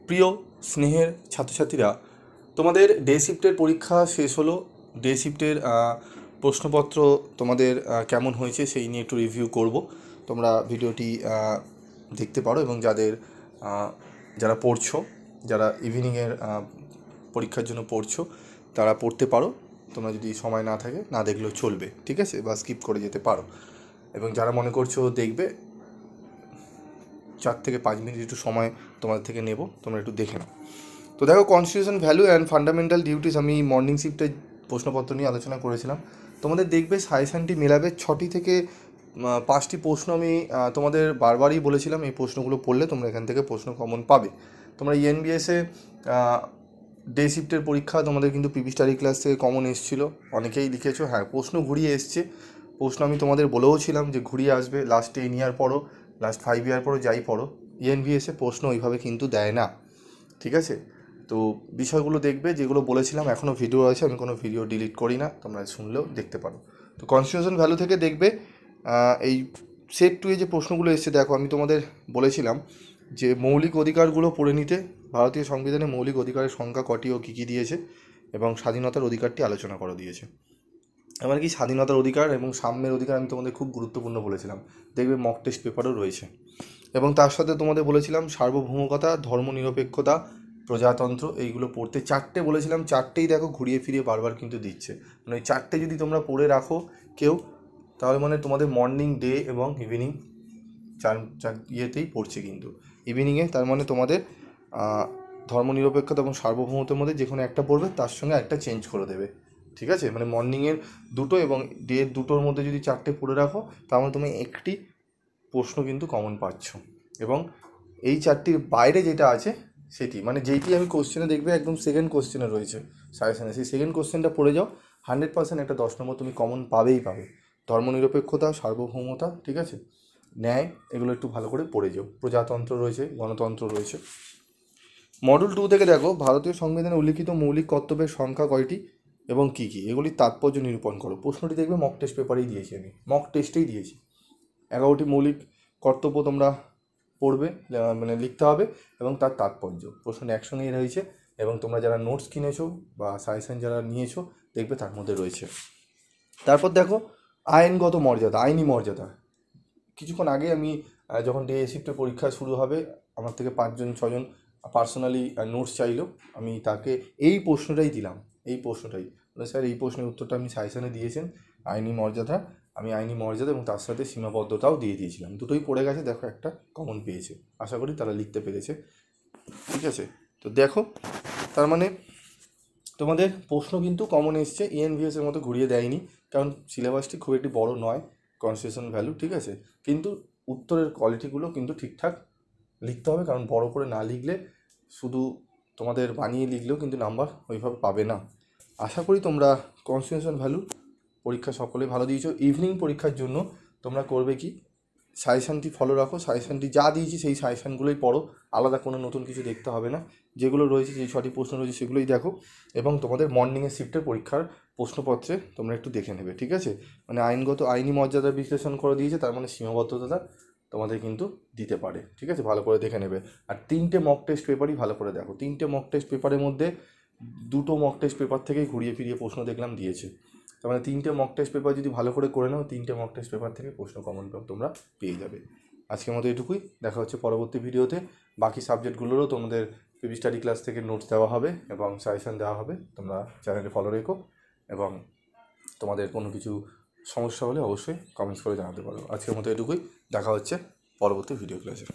প্রিয় স্নেহের ছাত্রছাত্রীরা, তোমাদের ডে শিফটের পরীক্ষা শেষ হলো। ডে শিফটের প্রশ্নপত্র তোমাদের কেমন হয়েছে সেই নিয়ে একটু রিভিউ করব। তোমরা ভিডিওটি দেখতে পারো এবং যারা পড়ছো, যারা ইভিনিংয়ের পরীক্ষার জন্য পড়ছো তারা পড়তে পারো। তোমরা যদি সময় না থাকে না দেখলেও চলবে, ঠিক আছে, বা স্কিপ করে যেতে পারো। এবং যারা মনে করছো দেখবে, 4 থেকে 5 মিনিট একটু সময় তোমাদের থেকে নেব, তোমরা একটু দেখে নাও। তো দেখো, constitution value and fundamental duties আমি মর্নিং শিফটের প্রশ্নপত্র নিয়ে আলোচনা করেছিলাম। তোমাদের দেখবে সাজেশানটি মেলাবে 6টি থেকে 5টি প্রশ্ন আমি তোমাদের বারবারই বলেছিলাম এই প্রশ্নগুলো পড়লে তোমরা এখান থেকে প্রশ্ন কমন পাবে। তোমরা ইএনবিএসে ডে শিফটের পরীক্ষা তোমাদের কিন্তু পিপি স্টাডি ক্লাস থেকে কমন এসেছিলো, অনেকেই লিখেছো। হ্যাঁ, প্রশ্ন ঘুরিয়ে এসছে। প্রশ্ন আমি তোমাদের বলেও ছিলাম যে ঘুরিয়ে আসবে, লাস্ট 10 ইয়ার পড়ো, লাস্ট 5 ইয়ার পড়ো, যাই পড়ো, ইএনবিএসে প্রশ্ন ওইভাবে কিন্তু দেয় না, ঠিক আছে। তো বিষয়গুলো দেখবে, যেগুলো বলেছিলাম এখনও ভিডিও আছে, আমি কোনো ভিডিও ডিলিট করি না, তোমরা শুনলেও দেখতে পারো। তো কনস্টিটিউশন ভ্যালু থেকে দেখবে এই সেট 2 যে প্রশ্নগুলো এসছে, দেখো আমি তোমাদের বলেছিলাম যে মৌলিক অধিকারগুলো পড়ে নিতে। ভারতীয় সংবিধানে মৌলিক অধিকারের সংখ্যা কটি ও কী কী দিয়েছে এবং স্বাধীনতার অধিকারটি আলোচনা করা দিয়েছে। এমনকি স্বাধীনতার অধিকার এবং সাম্যের অধিকার আমি তোমাদের খুব গুরুত্বপূর্ণ বলেছিলাম, দেখবে মক টেস্ট পেপারও রয়েছে। এবং তার সাথে তোমাদের বলেছিলাম সার্বভৌমকতা, ধর্মনিরপেক্ষতা, প্রজাতন্ত্র, এইগুলো পড়তে 4টে বলেছিলাম। 4টেই দেখো ঘুরিয়ে ফিরিয়ে বারবার কিন্তু দিচ্ছে। মানে ওই 4টে যদি তোমরা পড়ে রাখো কেউ, তাহলে মানে তোমাদের মর্নিং, ডে এবং ইভিনিং চার ইয়েতেই পড়ছে কিন্তু। ইভিনিংয়ে তার মানে তোমাদের ধর্মনিরপেক্ষতা এবং সার্বভৌমত্বের মধ্যে যে কোনো একটা পড়বে, তার সঙ্গে একটা চেঞ্জ করে দেবে, ঠিক আছে। মানে মর্নিংয়ের 2টো এবং ডে 2টোর মধ্যে যদি 4টে পড়ে রাখো, তার মানে তুমি একটি প্রশ্ন কিন্তু কমন পাচ্ছ। এবং এই 4টির বাইরে যেটা আছে সেটি, মানে যেইটি আমি কোশ্চেনে দেখবে একদম সেকেন্ড কোশ্চেনে রয়েছে সাজেশনে, সেই সেকেন্ড কোশ্চেনটা পড়ে যাও, 100% একটা 10 নম্বর তুমি কমন পাবেই পাবে। ধর্মনিরপেক্ষতা, সার্বভৌমতা, ঠিক আছে, ন্যায়, এগুলো একটু ভালো করে পড়ে যাও। প্রজাতন্ত্র রয়েছে, গণতন্ত্র রয়েছে। মডেল 2 থেকে দেখো ভারতীয় সংবিধানে উল্লিখিত মৌলিক কর্তব্যের সংখ্যা কয়টি এবং কী কী, এগুলির তাৎপর্য নিরূপণ করো। প্রশ্নটি দেখবে মক টেস্ট পেপারেই দিয়েছি, আমি মক টেস্টেই দিয়েছি। 11টি মৌলিক কর্তব্য তোমরা পড়বে, মানে লিখতে হবে এবং তার তাৎপর্য। প্রশ্নটি একসঙ্গেই রয়েছে এবং তোমরা যারা নোটস কিনেছো বা সাজেশন যারা নিয়েছো দেখবে তার মধ্যে রয়েছে। তারপর দেখো আইনগত মর্যাদা, আইনি মর্যাদা। কিছুক্ষণ আগে আমি যখন ডে শিফটের পরীক্ষা শুরু হবে, আমার থেকে 5-6জন পার্সোনালি নোটস চাইলো, আমি তাকে এই প্রশ্নটাই দিলাম, এই প্রশ্নটাই। স্যার এই প্রশ্নের উত্তরটা আপনি সাজেশনে দিয়েছেন, আইনি মর্যাদা। আমি আইনি মর্যাদা এবং তার সাথে সীমাবদ্ধতাও দিয়ে দিয়েছিলাম, দুটোই পড়ে গেছে। দেখো একটা কমন পেয়েছে, আশা করি তারা লিখতে পেরেছে, ঠিক আছে। তো দেখো, তার মানে তোমাদের প্রশ্ন কিন্তু কমন এসছে, ইএনভিএসের মতো ঘুরিয়ে দেয়নি, কারণ সিলেবাসটি খুব একটি বড় নয় কনস্টিটিউশন ভ্যালু, ঠিক আছে। কিন্তু উত্তরের কোয়ালিটিগুলো কিন্তু ঠিকঠাক লিখতে হবে, কারণ বড় করে না লিখলে, শুধু তোমাদের বানিয়ে লিখলেও কিন্তু নাম্বার ওইভাবে পাবে না। আশা করি তোমরা কনস্টিটিউশন ভ্যালু পরীক্ষা সকলে ভালো দিয়েছো। ইভিনিং পরীক্ষার জন্য তোমরা করবে কি, সাজেশানটি ফলো রাখো, সাজেশানটি যা দিয়েছি সেই সাজেশানগুলোই পড়ো, আলাদা কোনো নতুন কিছু দেখতে হবে না। যেগুলো রয়েছে, যেই 6টি প্রশ্ন রয়েছে সেগুলোই দেখো এবং তোমাদের মর্নিংয়ের শিফটের পরীক্ষার প্রশ্নপত্রে তোমরা একটু দেখে নেবে, ঠিক আছে। মানে আইনি মর্যাদা বিশ্লেষণ করে দিয়েছে, তার মানে সীমাবদ্ধতা তোমাদের কিন্তু দিতে পারে, ঠিক আছে, ভালো করে দেখে নেবে। আর 3টে মক টেস্ট পেপারই ভালো করে দেখো। 3টে মক টেস্ট পেপারের মধ্যে 2টো মক টেস্ট পেপার থেকেই ঘুরিয়ে ফিরিয়ে প্রশ্ন দেখলাম দিয়েছে। তার মানে 3টে মক টেস্ট পেপার যদি ভালো করে নাও, 3টে মক টেস্ট পেপার থেকে প্রশ্ন কমন তোমরা পেয়ে যাবে। আজকের মতো এটুকুই, দেখা হচ্ছে পরবর্তী ভিডিওতে। বাকি সাবজেক্টগুলোরও তোমাদের পিপি স্টাডি ক্লাস থেকে নোটস দেওয়া হবে এবং সাজেশন দেওয়া হবে। তোমরা চ্যানেলে ফলো রেখো এবং তোমাদের কোনো কিছু সমস্যা হলে অবশ্যই কমেন্টস করে জানাতে পারো। আজকের মতো এটুকুই, দেখা হচ্ছে পরবর্তী ভিডিও ক্লাসে।